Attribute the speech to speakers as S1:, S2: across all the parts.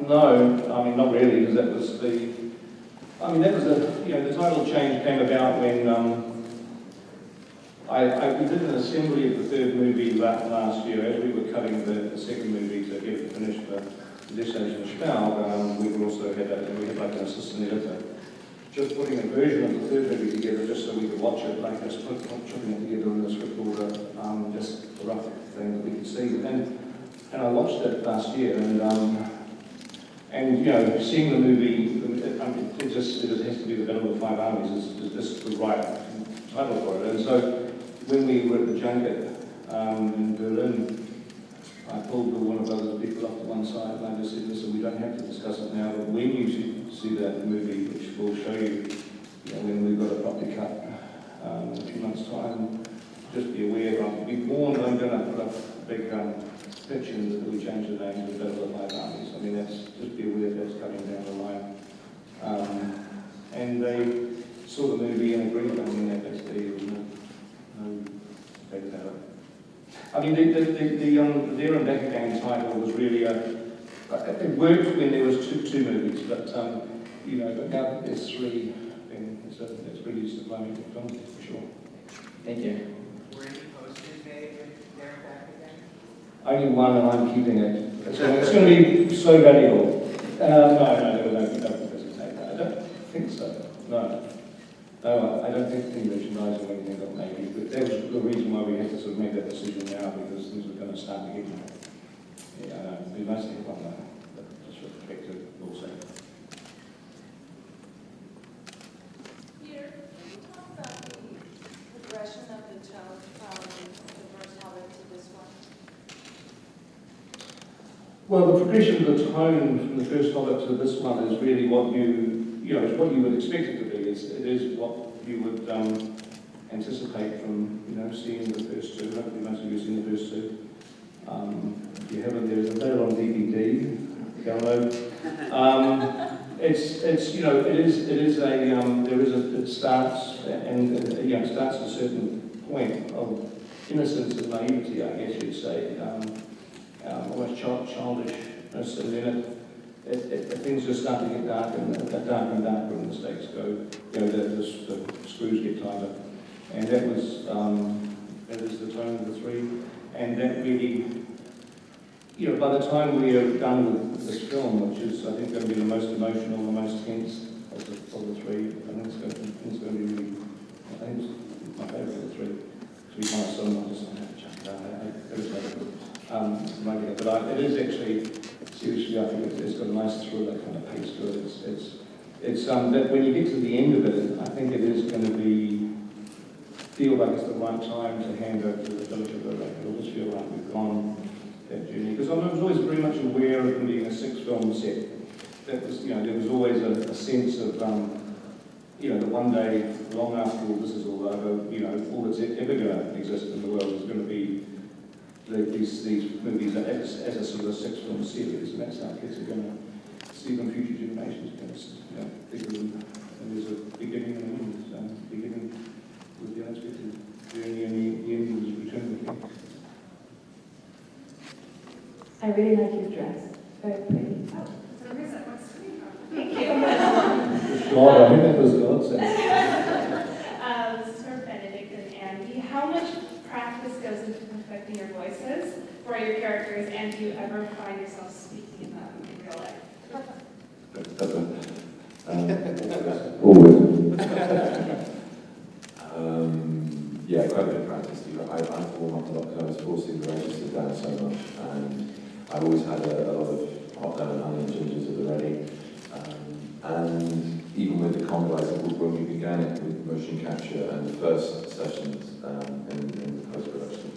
S1: No, I mean, not really, because that was the, the title change came about when we did an assembly of the third movie last year. As we were cutting the second movie to get it finished for the Destination Schmal, we also had we had like an assistant editor just putting a version of the third movie together just so we could watch it, like us putting it together in the script order, just a rough thing that we could see. And I watched it last year, and you know, seeing the movie, it just has to be the Battle of the Five Armies is just the right title for it. And so when we were at the junket in Berlin, I pulled the Warner Brothers people off to one side and I just said, listen, we don't have to discuss it now, but when you see that movie, which will show you, when we've got it properly cut in a few months' time, just be aware, be warned, I'm going to put up a big picture that we change the name to the Battle of the Five Armies. I mean, just be aware that's coming down the line. And they saw the movie and agreed. I mean, that's there was no debate about it. I mean, the There and Back Again title was really it worked when there was two movies, but but now that there's three, then it's really just a climbing film for sure.
S2: Thank you.
S3: Were any posters made with There and Back Again?
S1: Only one, and I'm keeping it. So it's going to be so valuable. No, there was no posters made. I don't think so. No, I don't think any merchandising or anything got made. But that was the reason why we had to sort of make that decision now, because things were going to start to get. It'd be nice to have one, but just respected also.
S4: Peter, can you talk about the progression of the tone from the first Hobbit to this one?
S1: Well, the progression of the tone from the first Hobbit to this one is really what it's what you would expect it to be. It is what you would anticipate from seeing the first two. Hopefully, most of you have seen the first two. If you haven't, there is a better on DVD. Download. It starts it starts at a certain point of innocence and naivety, I guess you'd say, almost childishness, and then things just start to get darker and darker, and the stakes go. The screws get tighter, and that is the tone of the three, and that really. By the time we are done with this film, which is, I think, going to be the most emotional, the most tense of the three, I think it's going to be really, I think it's my favourite of the three. To be honest, I just don't have to check it out. But it is actually, seriously, I think it's got a nice thriller kind of pace to it. It's that when you get to the end of it, I think it is going to feel like it's the right time to hand over to the village of the Lake. It'll just feel like we've gone that journey, because I was always very much aware of them being a six-film set. That was, there was always a sense of, that one day, long after all this is all over, all that's ever going to exist in the world is going to be these movies as a sort of six-film series, and that's how kids are going to see them. Future generations are going to think of them. And there's a beginning and an end. So the beginning was the unexpected journey, and the end was return to the king.
S5: I really like your dress. Very pretty.
S4: Oh, so where's that? What's the name?
S5: Thank you.
S1: God, I think that was God's sense.
S6: This is for Benedict and Andy. How much practice goes into perfecting your voices for your characters, and do you ever find yourself speaking them in real life?
S7: Always. Yeah, quite a bit of practice. I warm up a lot because I was forcing the register down so much, and I always had a lot of hot lemon, honey, and gingers at the ready. And even with the combo, when we began it with motion capture and the first sessions in post-production,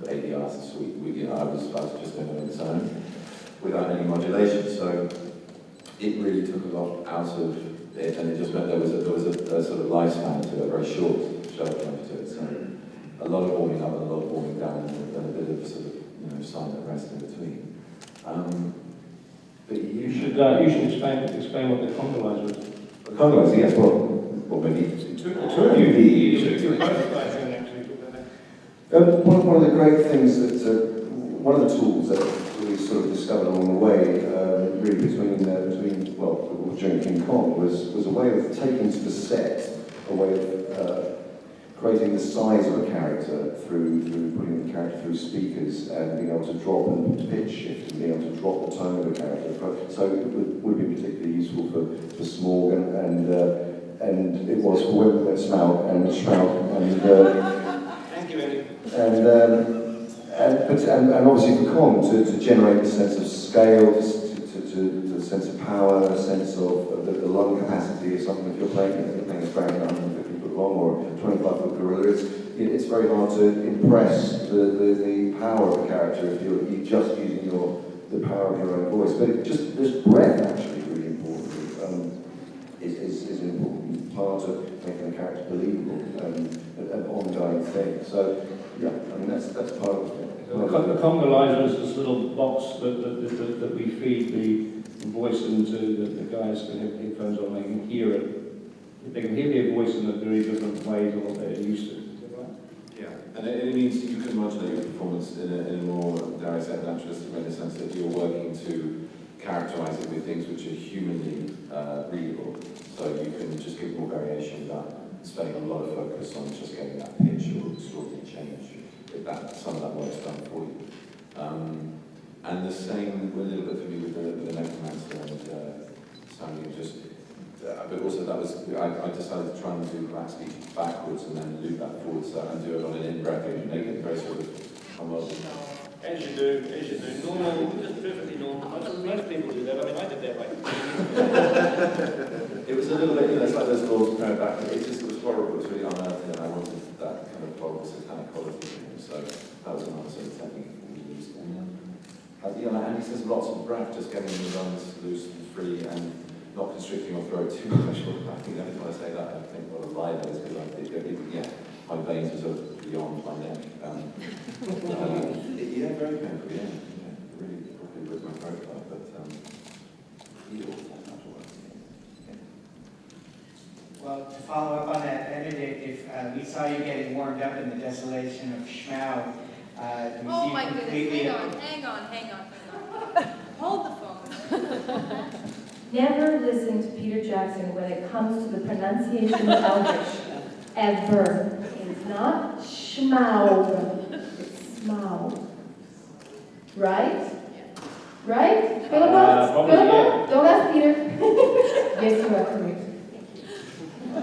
S7: the ADRs suite, I was just doing it on its own, with without any modulation. So it really took a lot out of it, and it just meant there was a sort of lifespan to it, a very short shelf life to it. So a lot of warming up and a lot of warming down, and a bit of sort of silent rest in between. But
S1: You should explain what the condolyzer is.
S7: the condolyzer, yes. Well, maybe
S1: Two of you both guys can actually talk about that.
S2: One of the great things that, one of the tools that we sort of discovered along the way, really during King Kong, was a way of taking to the set, a way of creating the size of a character through putting the character through speakers and being able to drop and pitch shift and being able to drop the tone of a character. So it would be particularly useful for Smorg and it was for Smaug and Shroud and
S1: Thank you, Eddie.
S2: and obviously for Kong to generate a sense of scale, to a sense of power, a sense of the lung capacity of something. If you're playing a dragon 150 foot long or a 25 foot gorilla, it's very hard to impress the power of a character if you're just using the power of your own voice. But just this breath actually is really important. Is an important part of making the character believable and an ongoing thing. So yeah, I mean that's part of it.
S1: The condolyzer is this little box that we feed the voice into. The guys can have headphones on, they can hear it. They can hear their voice in a very different way than what they're used to. Is that right?
S7: Yeah, and it means you can modulate your performance in a more, dare I say, naturalistic way, in the sense that you're working to characterize it with things which are humanly readable. So you can just give more variation without spending a lot of focus on just getting that pitch or extraordinary change. Some of that work's done for you. And the same a little bit for me with the Necromancer and sounding just. But also that was I decided to try and do that speech backwards and then loop that forward, so and do it on an in-breath and make it very sort of humble.
S1: As you do. Normal, just perfectly normal. Most people do that. I mean, I did that like.
S7: It was a little bit, it's like those laws going back. It was horrible. It was really unearthly, and I wanted that kind of horrible satanic quality. So that was another sort of technique we used. And he says lots of breath, just getting the lungs loose and free, and not constricting your throat too much. I think every time I say that, I think what a lie that is, because my veins are sort of beyond my neck. Very painful, really probably with my throat part, but
S3: Well, to follow up on that, Benedict, if we saw you getting warmed up in the desolation of Schmau, we
S4: Oh
S3: see
S4: my
S3: you
S4: goodness,
S3: completely...
S4: hang on. Hold the phone.
S5: Never listen to Peter Jackson when it comes to the pronunciation of Eldritch. Ever. It's not Schmaug. It's Smaug. Right? Right? Philippa?
S1: Yeah.
S5: Don't ask Peter. Yes, you are correct.
S1: I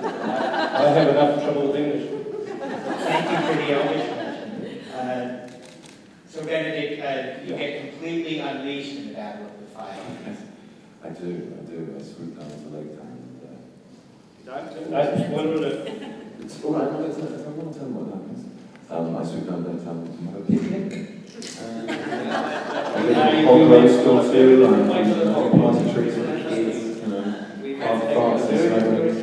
S1: have enough trouble with English.
S3: Thank you for the Eldritch. So Benedict, you get completely unleashed in the Battle of the Five Armies.
S7: I do. I swoop down to Lake Town.
S1: That's one of it.
S7: It's all right. I want to tell them what happens. I swoop down to Lake Town to have a picnic. Hot roast or two, and party tricks with the kids. Half farts and snowflakes.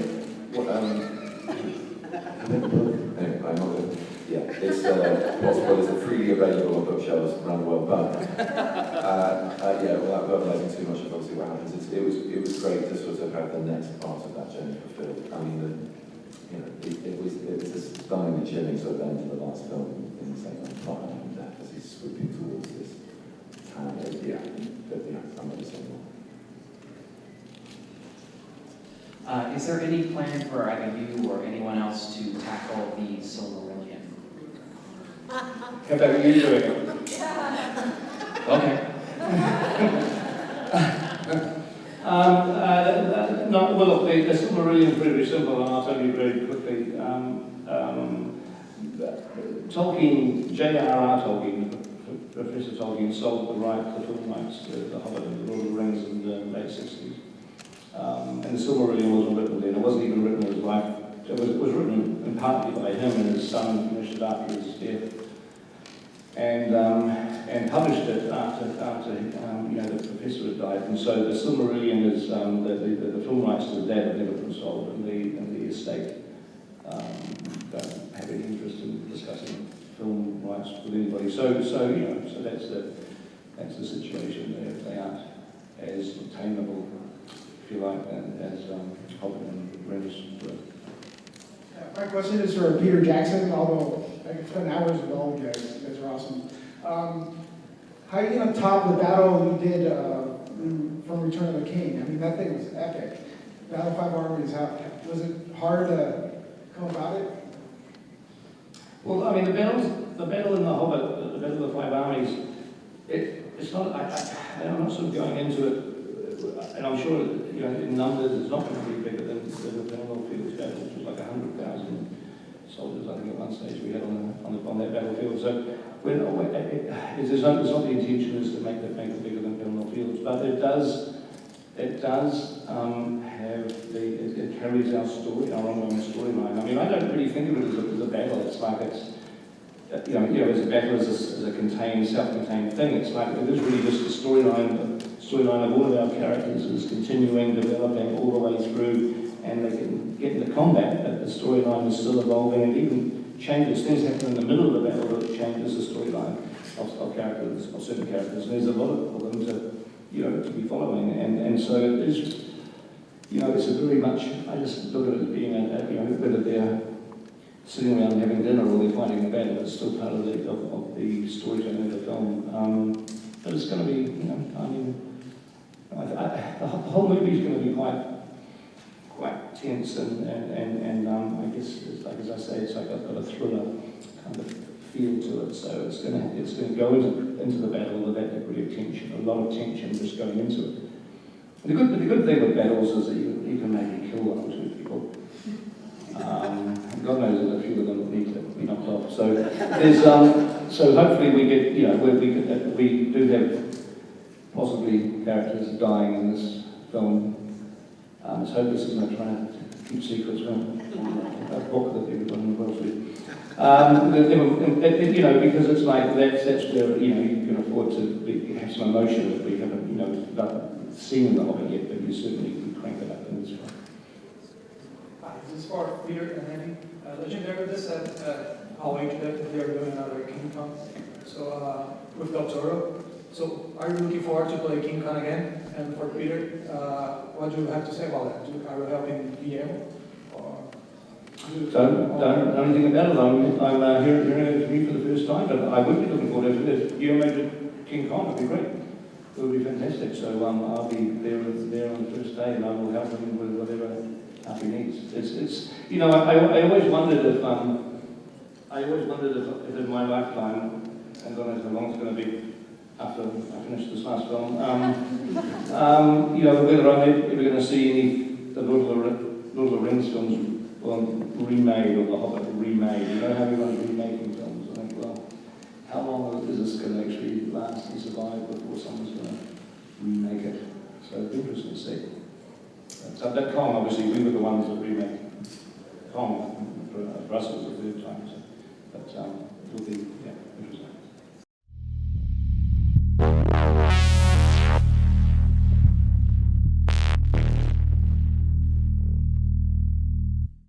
S7: Anyway, I'm not going to. Yeah, it's possible. It's freely available on bookshelves around the world, but without verbalising too much of obviously what happens, it was great to sort of have the next part of that journey fulfilled. I mean, it was a stunningly chilling sort of end to the last film in the same part and death as he's swooping towards this town. I'm not just saying more.
S8: Is there any plan for either you or anyone else to tackle the Silmarillion?
S1: How about you doing it?
S8: Okay.
S1: The Silmarillion is pretty simple, and I'll tell you very quickly. Tolkien, J.R.R. Tolkien, Professor Tolkien, sold the film rights to The Hobbit and The Lord of the Rings in the late 60s. And the Silmarillion wasn't written then. It wasn't even written in his life. It was written in partly by him, and his son finished it after his death. And and published it after the professor had died. And so the Silmarillion is the film rights to that have never been sold, and the estate don't have any interest in discussing film rights with anybody. So that's the situation. They aren't as obtainable, if you like, as Hobbit and Renters were.
S9: My question is for Peter Jackson, although I could spend hours with all of you guys. You guys are awesome. How are you going to top the battle you did from Return of the King? I mean, that thing was epic. Battle 5 Armies, was it hard to come about it?
S1: Well, I mean, the battle in the Hobbit, the Battle of the 5 Armies, it's not, I'm not sort of going into it, and I'm sure, in numbers it's not going to be bigger than the battlefield battle, which was like 100,000 soldiers, I think, at one stage we had on that battlefield. So, it's not the intention is to make it bigger than Pelennor Fields, but it carries our story, our ongoing storyline. I mean, I don't really think of it as a battle. It's like as a battle as a contained, self-contained thing. It's like it is really just a storyline of all of our characters is continuing, developing all the way through, and they can get into combat, but the storyline is still evolving and even changes. Things happen in the middle of the battle that changes the storyline of characters, of certain characters. And there's a lot of them to be following, and so it is. It's a very much. I just look at it as being whether they're sitting around having dinner or they're fighting a battle. It's still part of the storytelling of the film. But it's going to be, the whole movie is going to be quite tense and I guess, as I say, it's like got a thriller kind of feel to it. So it's going to go into the battle with that degree of tension, a lot of tension just going into it. The good thing with battles is that you can maybe kill one or two people. God knows that a few of them need to be knocked off. So there's so hopefully we get we do have possibly characters dying in this film. Let's hope this isn't trying to keep secrets from a book that everyone in the world read. Because it's like that's where you can afford to have some emotion that we haven't seen in the Hobbit yet, but you certainly can crank it up in this film.
S10: Hi, this is for Peter and Andy. Legendary this at Hallway that they're doing another King Kong. So with Del Toro. So are you looking forward to play King Kong again? And for Peter, what do you have to say about that? Are you helping Guillermo?
S1: Don't think about it. I'm hearing it to me for the first time, but I would be looking forward to it. If you made King Kong, it'd be great. It would be fantastic. So I'll be there on the first day, and I will help him with whatever help he needs. It's I always wondered if in my lifetime, and God knows how long it's going to be after I finish this last film, whether I'm ever going to see any the Lord of the Rings films remade or the Hobbit remade. How everyone's remaking films. I think, well, how long is this going to actually last and survive before someone's going to remake it? So it'll be interesting to see. So that Kong, obviously, we were the ones that remade Kong. For us, it was the third time. So. But it'll be interesting.